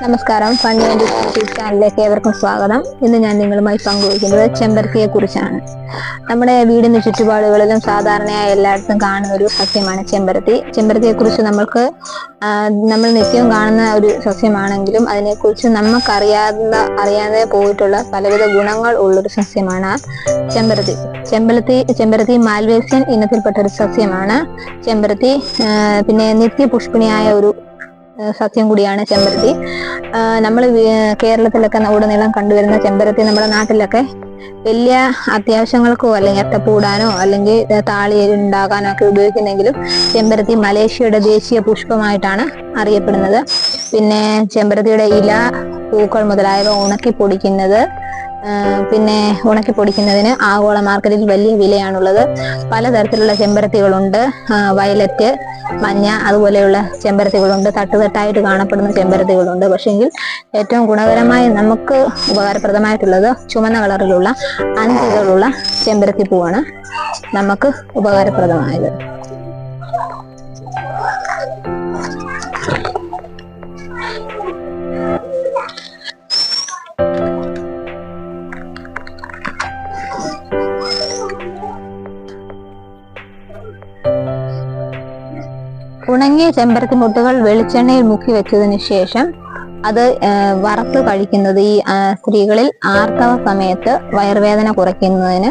നമസ്കാരം. Funny and YouTube ചാനലിലേക്ക് ഏവർക്കും സ്വാഗതം. ഇന്ന് ഞാൻ നിങ്ങളുമായി പങ്കുവയ്ക്കുന്നത് ചെമ്പരത്തിയെ കുറിച്ചാണ്. നമ്മുടെ വീടിന് ചുറ്റുപാടുകളിലും സാധാരണയായി എല്ലായിടത്തും കാണുന്ന ഒരു സസ്യമാണ് ചെമ്പരത്തി. ചെമ്പരത്തിയെ കുറിച്ച് നമ്മൾ നിത്യവും കാണുന്ന ഒരു സസ്യമാണെങ്കിലും അതിനെക്കുറിച്ച് അറിയാതെ പോയിട്ടുള്ള പലവിധ ഗുണങ്ങൾ ഉള്ളൊരു സസ്യമാണ് ചെമ്പരത്തി മാൽവേസിയൻ ഇനത്തിൽപ്പെട്ട ഒരു സസ്യമാണ് ചെമ്പരത്തി. പിന്നെ നിത്യപുഷ്പിണിയായ ഒരു സസ്യം കൂടിയാണ് ചെമ്പരത്തി. നമ്മൾ കേരളത്തിലൊക്കെ ഉടനീളം കണ്ടുവരുന്ന ചെമ്പരത്തി നമ്മുടെ നാട്ടിലൊക്കെ വലിയ അത്യാവശ്യങ്ങൾക്കോ അല്ലെങ്കിൽ അത്തപ്പൂടാനോ അല്ലെങ്കിൽ താളി ഉണ്ടാകാനോ ഒക്കെ ഉപയോഗിക്കുന്നെങ്കിലും ചെമ്പരത്തി മലേഷ്യയുടെ ദേശീയ പുഷ്പമായിട്ടാണ് അറിയപ്പെടുന്നത്. പിന്നെ ചെമ്പരത്തിയുടെ ഇല, പൂക്കൾ മുതലായവ ഉണക്കി പൊടിക്കുന്നതിന് ആഗോള മാർക്കറ്റിൽ വലിയ വിലയാണുള്ളത്. പലതരത്തിലുള്ള ചെമ്പരത്തികളുണ്ട്. വയലറ്റ്, മഞ്ഞ അതുപോലെയുള്ള ചെമ്പരത്തികളുണ്ട്. തട്ടുതട്ടായിട്ട് കാണപ്പെടുന്ന ചെമ്പരത്തികളുണ്ട്. പക്ഷെങ്കിൽ ഏറ്റവും ഗുണകരമായി നമുക്ക് ഉപകാരപ്രദമായിട്ടുള്ളത് ചുമന്ന കളറിലുള്ള 5 ഇതളുള്ള ചെമ്പരത്തി പൂവാണ് നമുക്ക് ഉപകാരപ്രദമായത്. ഉണങ്ങിയ ചെമ്പരത്തി മുട്ടുകൾ വെളിച്ചെണ്ണയിൽ മുക്കി വെച്ചതിന് ശേഷം അത് വറുത്ത് കഴിക്കുന്നത് ഈ സ്ത്രീകളിൽ ആർത്തവ സമയത്ത് വയറുവേദന കുറയ്ക്കുന്നതിന്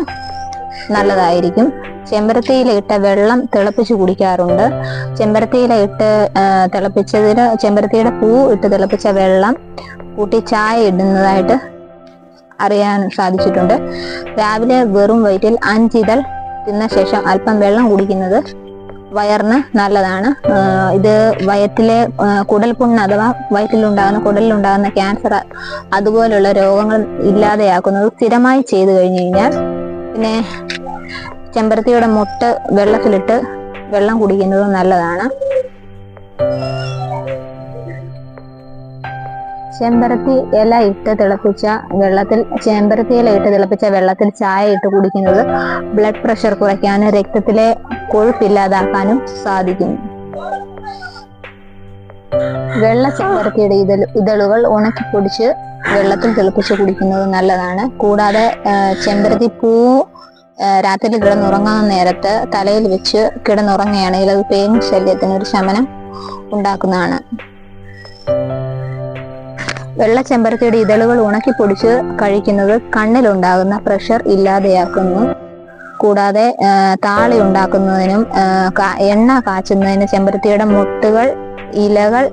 നല്ലതായിരിക്കും. ചെമ്പരത്തിയിലിട്ട വെള്ളം തിളപ്പിച്ച് കുടിക്കാറുണ്ട്. ചെമ്പരത്തിയുടെ പൂ ഇട്ട് തിളപ്പിച്ച വെള്ളം കൂട്ടി ചായ ഇടുന്നതായിട്ട് അറിയാൻ സാധിച്ചിട്ടുണ്ട്. രാവിലെ വെറും വയറ്റിൽ 5 ഇതൾ തിന്ന ശേഷം അല്പം വെള്ളം കുടിക്കുന്നത് വയറിന് നല്ലതാണ്. ഇത് വയറ്റിലെ കുടൽപുണ്ണ് അഥവാ കുടലിലുണ്ടാകുന്ന ക്യാൻസർ അതുപോലുള്ള രോഗങ്ങൾ ഇല്ലാതെയാക്കുന്നത് സ്ഥിരമായി ചെയ്തു കഴിഞ്ഞു കഴിഞ്ഞാൽ. പിന്നെ ചെമ്പരത്തിയുടെ മൊട്ട് വെള്ളത്തിലിട്ട് വെള്ളം കുടിക്കുന്നത് നല്ലതാണ്. ചെമ്പരത്തി ഇല ഇട്ട് തിളപ്പിച്ച വെള്ളത്തിൽ ചായ ഇട്ട് കുടിക്കുന്നത് ബ്ലഡ് പ്രഷർ കുറയ്ക്കാനും രക്തത്തിലെ കൊഴുപ്പില്ലാതാക്കാനും സാധിക്കുന്നു. വെള്ള ചെമ്പരത്തിയുടെ ഇതളുകൾ ഉണക്കി പൊടിച്ച് വെള്ളത്തിൽ തിളപ്പിച്ച് കുടിക്കുന്നത് നല്ലതാണ്. കൂടാതെ ചെമ്പരത്തി പൂ രാത്രി കിടന്നുറങ്ങുന്ന നേരത്ത് തലയിൽ വെച്ച് കിടന്നുറങ്ങുകയാണെങ്കിൽ അത് പേൻ ശല്യത്തിന് ഒരു ശമനം ഉണ്ടാക്കുന്നതാണ്. വെള്ള ചെമ്പരത്തിയുടെ ഇതളുകൾ ഉണക്കി പൊടിച്ച് കഴിക്കുന്നത് കണ്ണിലുണ്ടാകുന്ന പ്രഷർ ഇല്ലാതെയാക്കുന്നു. കൂടാതെ താളി ഉണ്ടാക്കുന്നതിനും എണ്ണ കാച്ചുന്നതിന് ചെമ്പരത്തിയുടെ മുട്ടുകൾ, ഇലകൾ,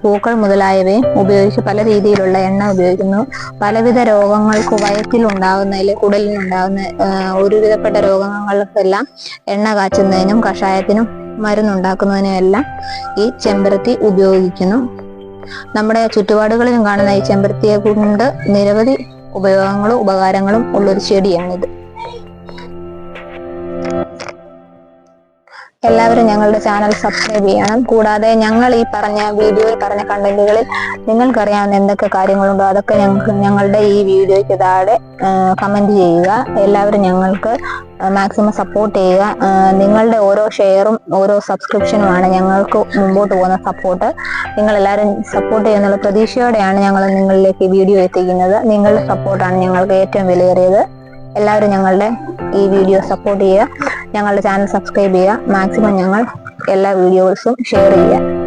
പൂക്കൾ മുതലായവയും ഉപയോഗിച്ച് പല രീതിയിലുള്ള എണ്ണ ഉപയോഗിക്കുന്നു. പലവിധ രോഗങ്ങൾക്ക് വയറ്റിലുണ്ടാകുന്നതിൽ കുടലിനുണ്ടാകുന്ന ഒരുവിധപ്പെട്ട രോഗങ്ങൾക്കെല്ലാം എണ്ണ കാച്ചുന്നതിനും കഷായത്തിനും മരുന്നുണ്ടാക്കുന്നതിനും എല്ലാം ഈ ചെമ്പരത്തി ഉപയോഗിക്കുന്നു. നമ്മുടെ ചുറ്റുപാടുകളിലും കാണുന്ന ഈ ചെമ്പരത്തിയെ കൊണ്ട് നിരവധി ഉപകാരങ്ങളും ഉള്ളൊരു ചെടിയാണിത്. എല്ലാവരും ഞങ്ങളുടെ ചാനൽ സബ്സ്ക്രൈബ് ചെയ്യണം. കൂടാതെ ഞങ്ങൾ ഈ വീഡിയോയിൽ പറഞ്ഞ കണ്ടന്റുകളിൽ നിങ്ങൾക്കറിയാവുന്ന എന്തൊക്കെ കാര്യങ്ങളുണ്ടോ അതൊക്കെ ഞങ്ങളുടെ ഈ വീഡിയോയ്ക്ക് താഴെ കമന്റ് ചെയ്യുക. എല്ലാവരും ഞങ്ങൾക്ക് മാക്സിമം സപ്പോർട്ട് ചെയ്യുക. നിങ്ങളുടെ ഓരോ ഷെയറും ഓരോ സബ്സ്ക്രിപ്ഷനുമാണ് ഞങ്ങൾക്ക് മുമ്പോട്ട് പോകുന്ന സപ്പോർട്ട്. നിങ്ങളെല്ലാവരും സപ്പോർട്ട് ചെയ്യുന്നുള്ള പ്രതീക്ഷയോടെയാണ് ഞങ്ങൾ നിങ്ങളിലേക്ക് വീഡിയോ എത്തിക്കുന്നത്. നിങ്ങളുടെ സപ്പോർട്ടാണ് ഞങ്ങൾക്ക് ഏറ്റവും വിലയേറിയത്. എല്ലാവരും ഞങ്ങളുടെ ഈ വീഡിയോ സപ്പോർട്ട് ചെയ്യുക. ഞങ്ങളുടെ ചാനൽ സബ്സ്ക്രൈബ് ചെയ്യുക. മാക്സിമം ഞങ്ങൾ എല്ലാ വീഡിയോസും ഷെയർ ചെയ്യുക.